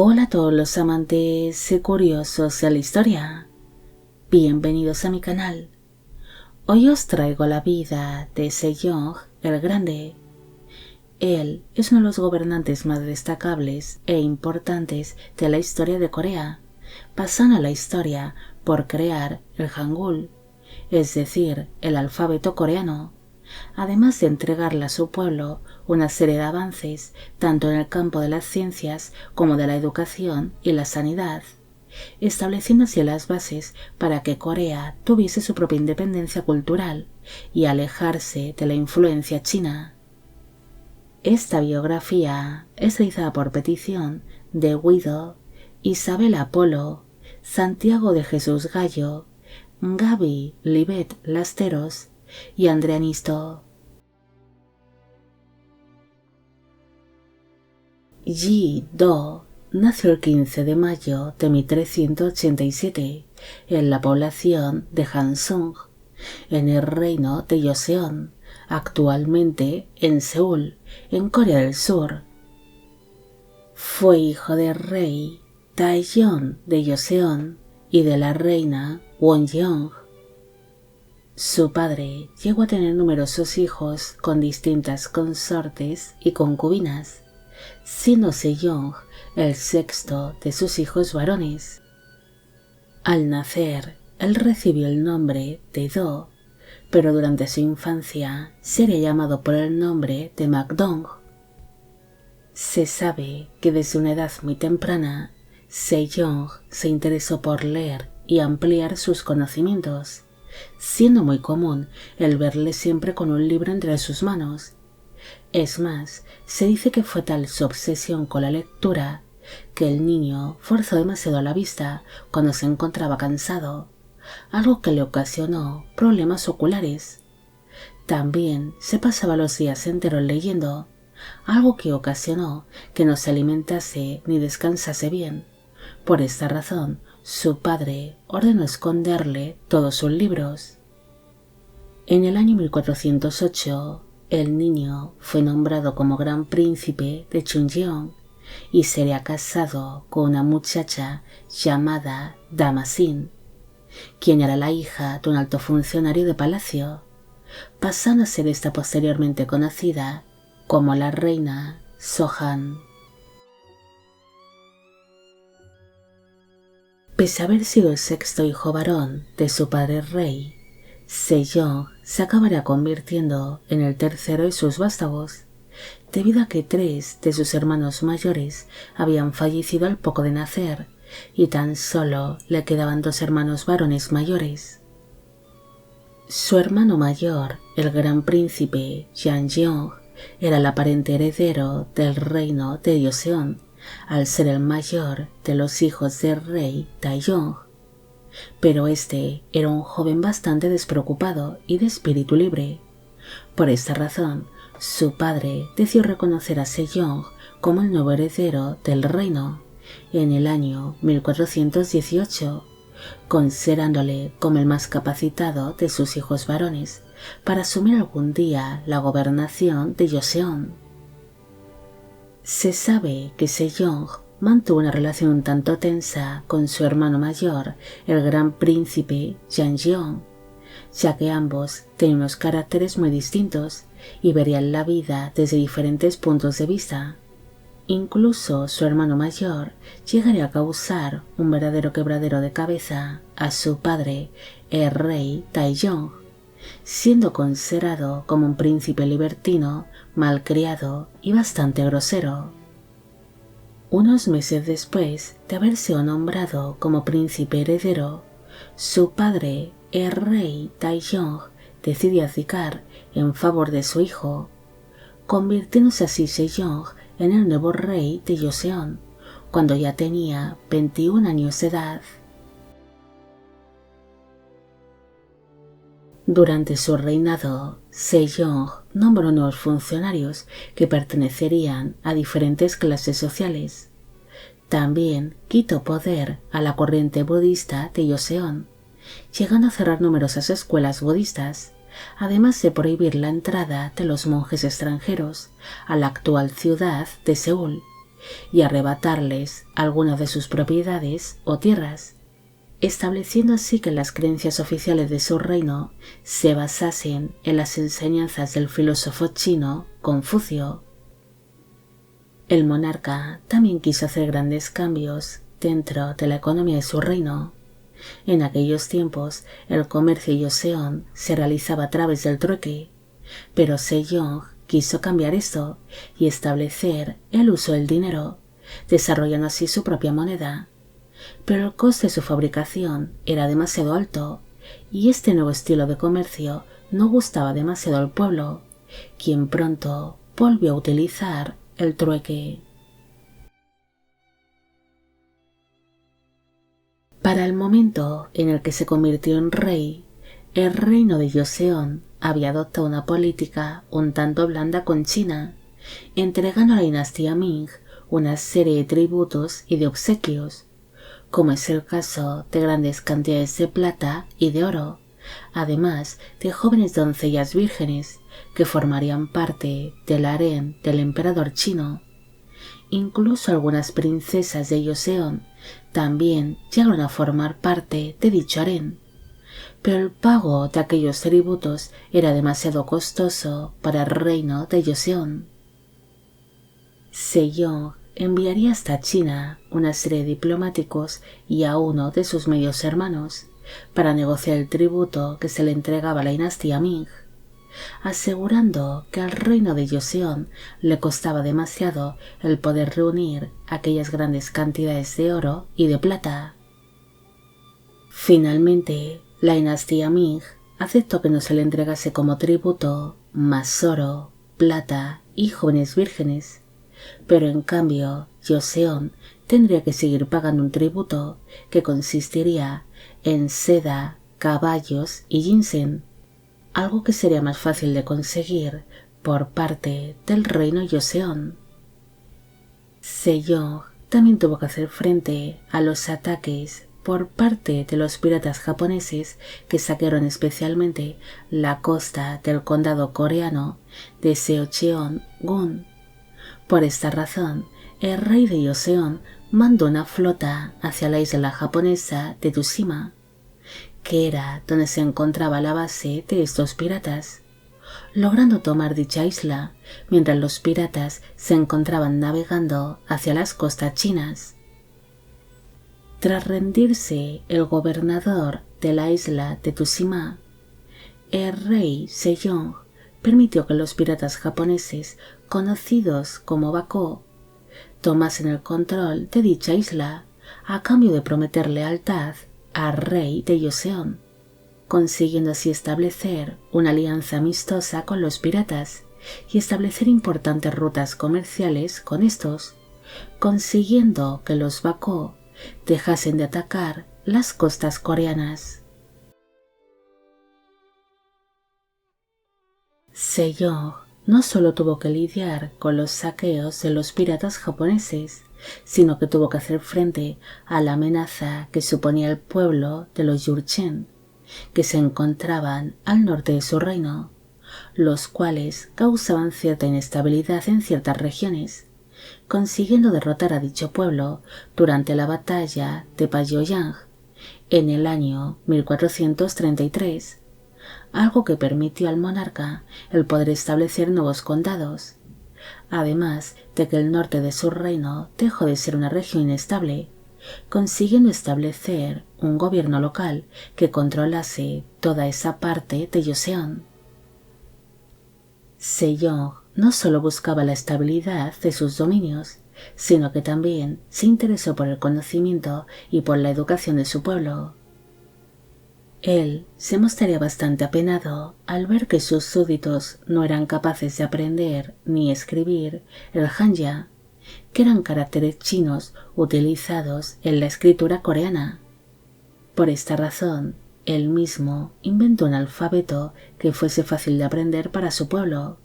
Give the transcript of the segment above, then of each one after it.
Hola a todos los amantes y curiosos de la historia. Bienvenidos a mi canal. Hoy os traigo la vida de Sejong el Grande. Él es uno de los gobernantes más destacables e importantes de la historia de Corea, pasando a la historia por crear el Hangul, es decir, el alfabeto coreano, además de entregarle a su pueblo una serie de avances tanto en el campo de las ciencias como de la educación y la sanidad, estableciendo así las bases para que Corea tuviese su propia independencia cultural y alejarse de la influencia china. Esta biografía es realizada por petición de Guido, Isabel Apolo, Santiago de Jesús Gallo, Gaby Libet Lasteros y Andrea Nisto. Yi Do nació el 15 de mayo de 1387 en la población de Hansung, en el reino de Joseon, actualmente en Seúl, en Corea del Sur. Fue hijo del rey Taeyeon de Joseon y de la reina Wonjeong. Su padre llegó a tener numerosos hijos con distintas consortes y concubinas, siendo Sejong el sexto de sus hijos varones. Al nacer, él recibió el nombre de Do, pero durante su infancia sería llamado por el nombre de Makdong. Se sabe que desde una edad muy temprana, Sejong se interesó por leer y ampliar sus conocimientos, siendo muy común el verle siempre con un libro entre sus manos. Es más, se dice que fue tal su obsesión con la lectura que el niño forzó demasiado la vista cuando se encontraba cansado, algo que le ocasionó problemas oculares. También se pasaba los días enteros leyendo, algo que ocasionó que no se alimentase ni descansase bien. Por esta razón, su padre ordenó esconderle todos sus libros. En el año 1408, el niño fue nombrado como Gran Príncipe de Chunjeong y sería casado con una muchacha llamada Dama Sin, quien era la hija de un alto funcionario de palacio, pasando a ser esta posteriormente conocida como la reina Sohan. Pese a haber sido el sexto hijo varón de su padre rey, Sejong se acabaría convirtiendo en el tercero de sus vástagos, debido a que 3 de sus hermanos mayores habían fallecido al poco de nacer y tan solo le quedaban 2 hermanos varones mayores. Su hermano mayor, el gran príncipe Yanjeong, era el aparente heredero del reino de Joseon, al ser el mayor de los hijos del rey Taeyong, pero este era un joven bastante despreocupado y de espíritu libre. Por esta razón, su padre decidió reconocer a Sejong como el nuevo heredero del reino en el año 1418, considerándole como el más capacitado de sus hijos varones para asumir algún día la gobernación de Joseon. Se sabe que Sejong mantuvo una relación un tanto tensa con su hermano mayor, el gran príncipe Yanjeong, ya que ambos tenían unos caracteres muy distintos y verían la vida desde diferentes puntos de vista. Incluso su hermano mayor llegaría a causar un verdadero quebradero de cabeza a su padre, el rey Taeyong, siendo considerado como un príncipe libertino, malcriado y bastante grosero. Unos meses después de haber sido nombrado como príncipe heredero, su padre, el rey Taeyong, decidió abdicar en favor de su hijo, convirtiéndose así Sejong en el nuevo rey de Joseon, cuando ya tenía 21 años de edad. Durante su reinado, Sejong nombró nuevos funcionarios que pertenecerían a diferentes clases sociales. También quitó poder a la corriente budista de Joseon, llegando a cerrar numerosas escuelas budistas, además de prohibir la entrada de los monjes extranjeros a la actual ciudad de Seúl, y arrebatarles algunas de sus propiedades o tierras, estableciendo así que las creencias oficiales de su reino se basasen en las enseñanzas del filósofo chino Confucio. El monarca también quiso hacer grandes cambios dentro de la economía de su reino. En aquellos tiempos el comercio Joseon se realizaba a través del trueque, pero Sejong quiso cambiar esto y establecer el uso del dinero, desarrollando así su propia moneda. Pero el coste de su fabricación era demasiado alto y este nuevo estilo de comercio no gustaba demasiado al pueblo, quien pronto volvió a utilizar el trueque. Para el momento en el que se convirtió en rey, el reino de Joseon había adoptado una política un tanto blanda con China, entregando a la dinastía Ming una serie de tributos y de obsequios, como es el caso de grandes cantidades de plata y de oro, además de jóvenes doncellas vírgenes que formarían parte del harén del emperador chino. Incluso algunas princesas de Joseon también llegaron a formar parte de dicho harén, pero el pago de aquellos tributos era demasiado costoso para el reino de Joseon. Sejong enviaría hasta China una serie de diplomáticos y a uno de sus medios hermanos para negociar el tributo que se le entregaba a la dinastía Ming, asegurando que al reino de Joseon le costaba demasiado el poder reunir aquellas grandes cantidades de oro y de plata. Finalmente, la dinastía Ming aceptó que no se le entregase como tributo más oro, plata y jóvenes vírgenes, pero en cambio Joseon tendría que seguir pagando un tributo que consistiría en seda, caballos y ginseng, algo que sería más fácil de conseguir por parte del reino Joseon. Sejong también tuvo que hacer frente a los ataques por parte de los piratas japoneses que saquearon especialmente la costa del condado coreano de Seocheon-gun. Por esta razón, el rey de Joseon mandó una flota hacia la isla japonesa de Tsushima, que era donde se encontraba la base de estos piratas, logrando tomar dicha isla mientras los piratas se encontraban navegando hacia las costas chinas. Tras rendirse el gobernador de la isla de Tsushima, el rey Sejong permitió que los piratas japoneses, conocidos como Bako, tomasen el control de dicha isla a cambio de prometer lealtad al rey de Joseon, consiguiendo así establecer una alianza amistosa con los piratas y establecer importantes rutas comerciales con estos, consiguiendo que los Bako dejasen de atacar las costas coreanas. Sejong no solo tuvo que lidiar con los saqueos de los piratas japoneses, sino que tuvo que hacer frente a la amenaza que suponía el pueblo de los Jurchen, que se encontraban al norte de su reino, los cuales causaban cierta inestabilidad en ciertas regiones, consiguiendo derrotar a dicho pueblo durante la batalla de Payoyang en el año 1433, algo que permitió al monarca el poder establecer nuevos condados, además de que el norte de su reino dejó de ser una región inestable, consiguiendo establecer un gobierno local que controlase toda esa parte de Joseon. Sejong no solo buscaba la estabilidad de sus dominios, sino que también se interesó por el conocimiento y por la educación de su pueblo. Él se mostraría bastante apenado al ver que sus súbditos no eran capaces de aprender ni escribir el Hanja, que eran caracteres chinos utilizados en la escritura coreana. Por esta razón, él mismo inventó un alfabeto que fuese fácil de aprender para su pueblo,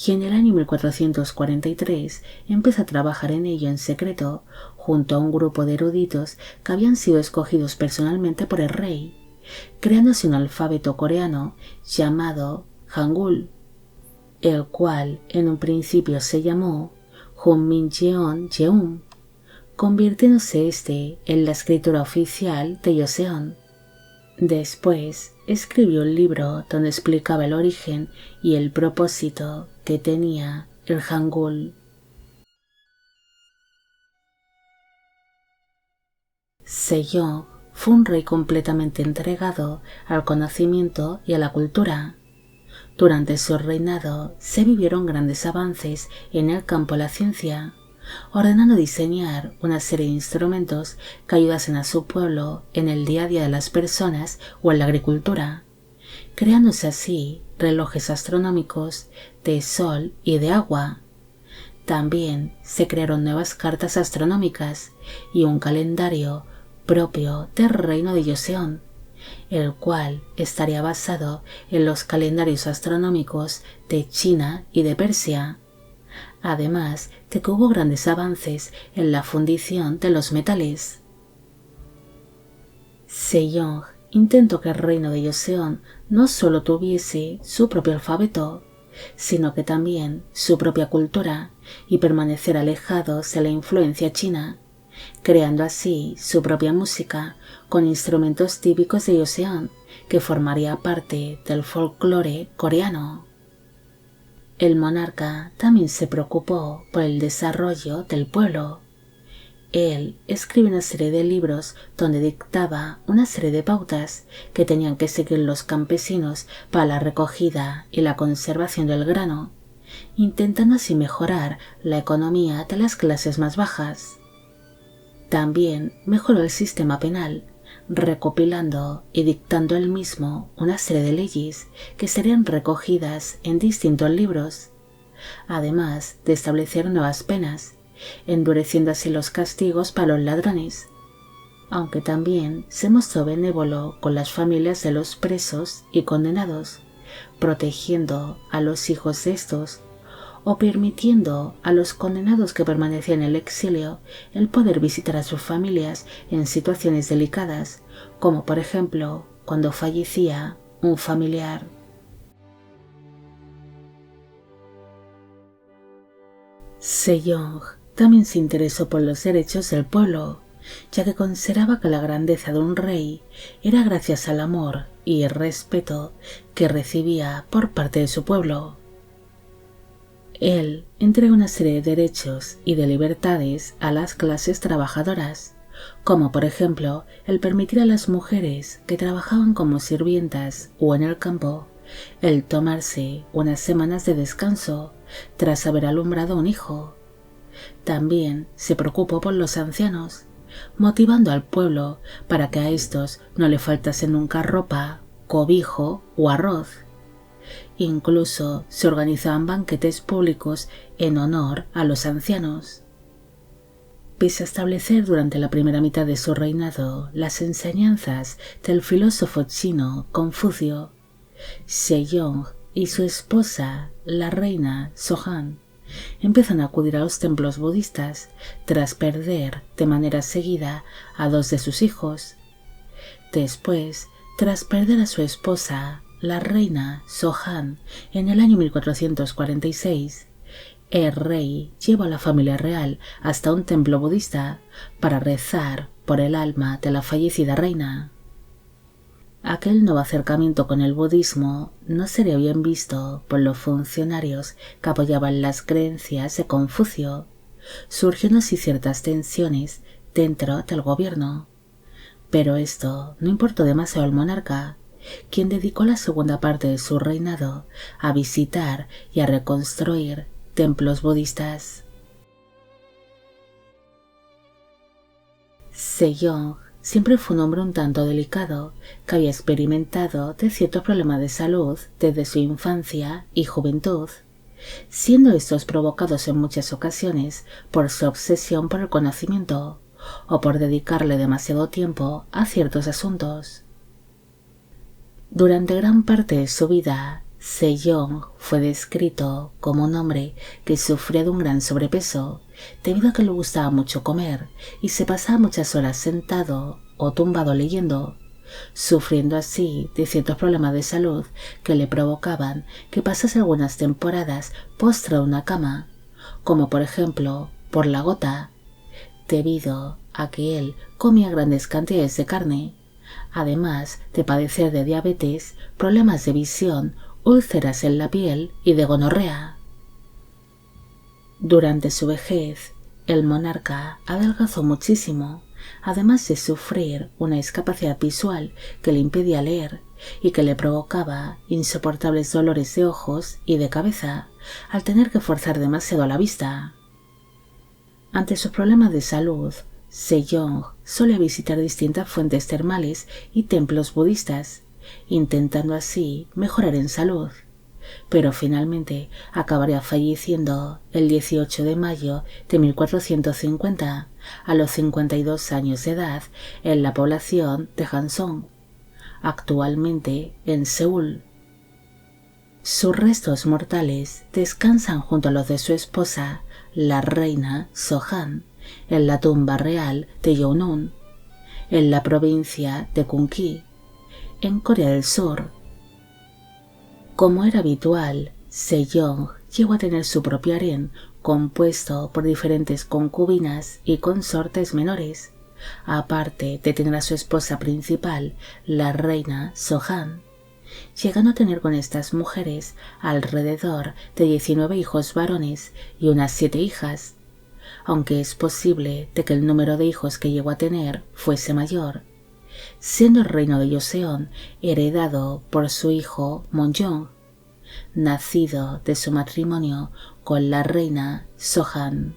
y en el año 1443 empezó a trabajar en ello en secreto junto a un grupo de eruditos que habían sido escogidos personalmente por el rey, creándose un alfabeto coreano llamado Hangul, el cual en un principio se llamó Junminjeon-jeum, convirtiéndose este en la escritura oficial de Joseon. Después escribió un libro donde explicaba el origen y el propósito que tenía el Hangul. Sejong fue un rey completamente entregado al conocimiento y a la cultura. Durante su reinado se vivieron grandes avances en el campo de la ciencia, ordenando diseñar una serie de instrumentos que ayudasen a su pueblo en el día a día de las personas o en la agricultura, creándose así relojes astronómicos de sol y de agua. También se crearon nuevas cartas astronómicas y un calendario propio del reino de Joseon, el cual estaría basado en los calendarios astronómicos de China y de Persia, además de que hubo grandes avances en la fundición de los metales. Sejong intentó que el reino de Joseon no solo tuviese su propio alfabeto, sino que también su propia cultura y permanecer alejados de la influencia china, creando así su propia música con instrumentos típicos de Joseon que formaría parte del folclore coreano. El monarca también se preocupó por el desarrollo del pueblo. Él escribió una serie de libros donde dictaba una serie de pautas que tenían que seguir los campesinos para la recogida y la conservación del grano, intentando así mejorar la economía de las clases más bajas. También mejoró el sistema penal, recopilando y dictando él mismo una serie de leyes que serían recogidas en distintos libros, además de establecer nuevas penas, endureciendo así los castigos para los ladrones, aunque también se mostró benévolo con las familias de los presos y condenados, protegiendo a los hijos de estos, o permitiendo a los condenados que permanecían en el exilio el poder visitar a sus familias en situaciones delicadas, como por ejemplo cuando fallecía un familiar. Sejong también se interesó por los derechos del pueblo, ya que consideraba que la grandeza de un rey era gracias al amor y el respeto que recibía por parte de su pueblo. Él entrega una serie de derechos y de libertades a las clases trabajadoras, como por ejemplo el permitir a las mujeres que trabajaban como sirvientas o en el campo el tomarse unas semanas de descanso tras haber alumbrado un hijo. También se preocupó por los ancianos, motivando al pueblo para que a estos no le faltase nunca ropa, cobijo o arroz. Incluso se organizaban banquetes públicos en honor a los ancianos. Pese a establecer durante la primera mitad de su reinado las enseñanzas del filósofo chino Confucio, Sejong y su esposa, la reina Sohan, empiezan a acudir a los templos budistas tras perder de manera seguida a dos de sus hijos. Después, tras perder a su esposa, la reina Sohan, en el año 1446, el rey llevó a la familia real hasta un templo budista para rezar por el alma de la fallecida reina. Aquel nuevo acercamiento con el budismo no sería bien visto por los funcionarios que apoyaban las creencias de Confucio, surgiendo así ciertas tensiones dentro del gobierno. Pero esto no importó demasiado al monarca, quien dedicó la segunda parte de su reinado a visitar y a reconstruir templos budistas. Sejong siempre fue un hombre un tanto delicado, que había experimentado de ciertos problemas de salud desde su infancia y juventud, siendo estos provocados en muchas ocasiones por su obsesión por el conocimiento o por dedicarle demasiado tiempo a ciertos asuntos. Durante gran parte de su vida, Sejong fue descrito como un hombre que sufría de un gran sobrepeso, debido a que le gustaba mucho comer y se pasaba muchas horas sentado o tumbado leyendo, sufriendo así de ciertos problemas de salud que le provocaban que pasase algunas temporadas postrado en una cama, como por ejemplo por la gota, debido a que él comía grandes cantidades de carne, además de padecer de diabetes, problemas de visión, úlceras en la piel y de gonorrea. Durante su vejez, el monarca adelgazó muchísimo, además de sufrir una discapacidad visual que le impedía leer y que le provocaba insoportables dolores de ojos y de cabeza al tener que forzar demasiado la vista. Ante sus problemas de salud, Sejong solía visitar distintas fuentes termales y templos budistas, intentando así mejorar en salud, pero finalmente acabaría falleciendo el 18 de mayo de 1450 a los 52 años de edad en la población de Hansong, actualmente en Seúl. Sus restos mortales descansan junto a los de su esposa, la reina Sohan, en la tumba real de Yeonun, en la provincia de Gyeonggi, en Corea del Sur. Como era habitual, Sejong llegó a tener su propio harén compuesto por diferentes concubinas y consortes menores, aparte de tener a su esposa principal, la reina Sohan, llegando a tener con estas mujeres alrededor de 19 hijos varones y unas 7 hijas, aunque es posible de que el número de hijos que llegó a tener fuese mayor, siendo el reino de Joseon heredado por su hijo Monjong, nacido de su matrimonio con la reina Sohan.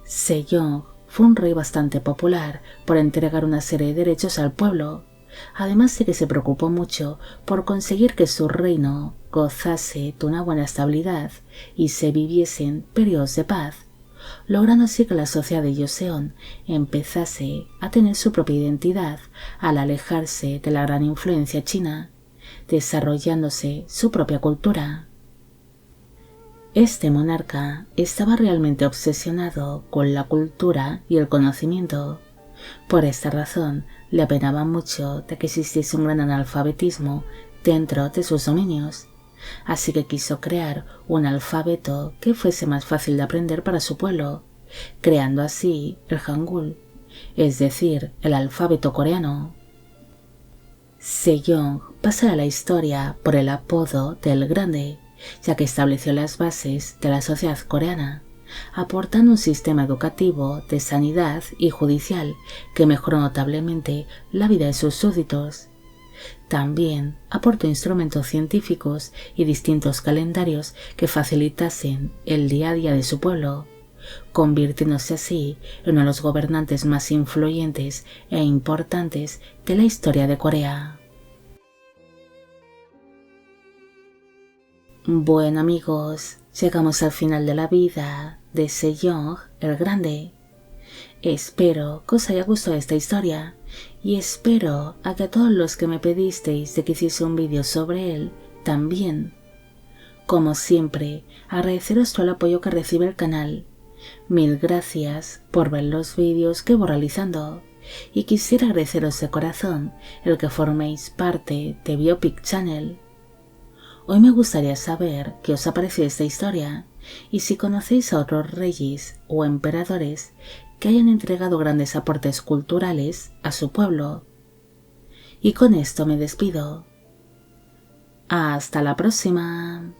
Sejong fue un rey bastante popular por entregar una serie de derechos al pueblo, además de que se preocupó mucho por conseguir que su reino gozase de una buena estabilidad y se viviesen periodos de paz, logrando así que la sociedad de Joseon empezase a tener su propia identidad al alejarse de la gran influencia china, desarrollándose su propia cultura. Este monarca estaba realmente obsesionado con la cultura y el conocimiento. Por esta razón, le apenaba mucho de que existiese un gran analfabetismo dentro de sus dominios, así que quiso crear un alfabeto que fuese más fácil de aprender para su pueblo, creando así el Hangul, es decir, el alfabeto coreano. Sejong pasa a la historia por el apodo del Grande, ya que estableció las bases de la sociedad coreana, aportando un sistema educativo, de sanidad y judicial que mejoró notablemente la vida de sus súbditos. También aportó instrumentos científicos y distintos calendarios que facilitasen el día a día de su pueblo, convirtiéndose así en uno de los gobernantes más influyentes e importantes de la historia de Corea. Bueno amigos, llegamos al final de la vida de Sejong el Grande. Espero que os haya gustado esta historia y espero a que a todos los que me pedisteis de que hiciese un vídeo sobre él también. Como siempre, agradeceros todo el apoyo que recibe el canal. Mil gracias por ver los vídeos que voy realizando y quisiera agradeceros de corazón el que forméis parte de Biopic Channel. Hoy me gustaría saber qué os ha parecido esta historia y si conocéis a otros reyes o emperadores que hayan entregado grandes aportes culturales a su pueblo. Y con esto me despido. Hasta la próxima.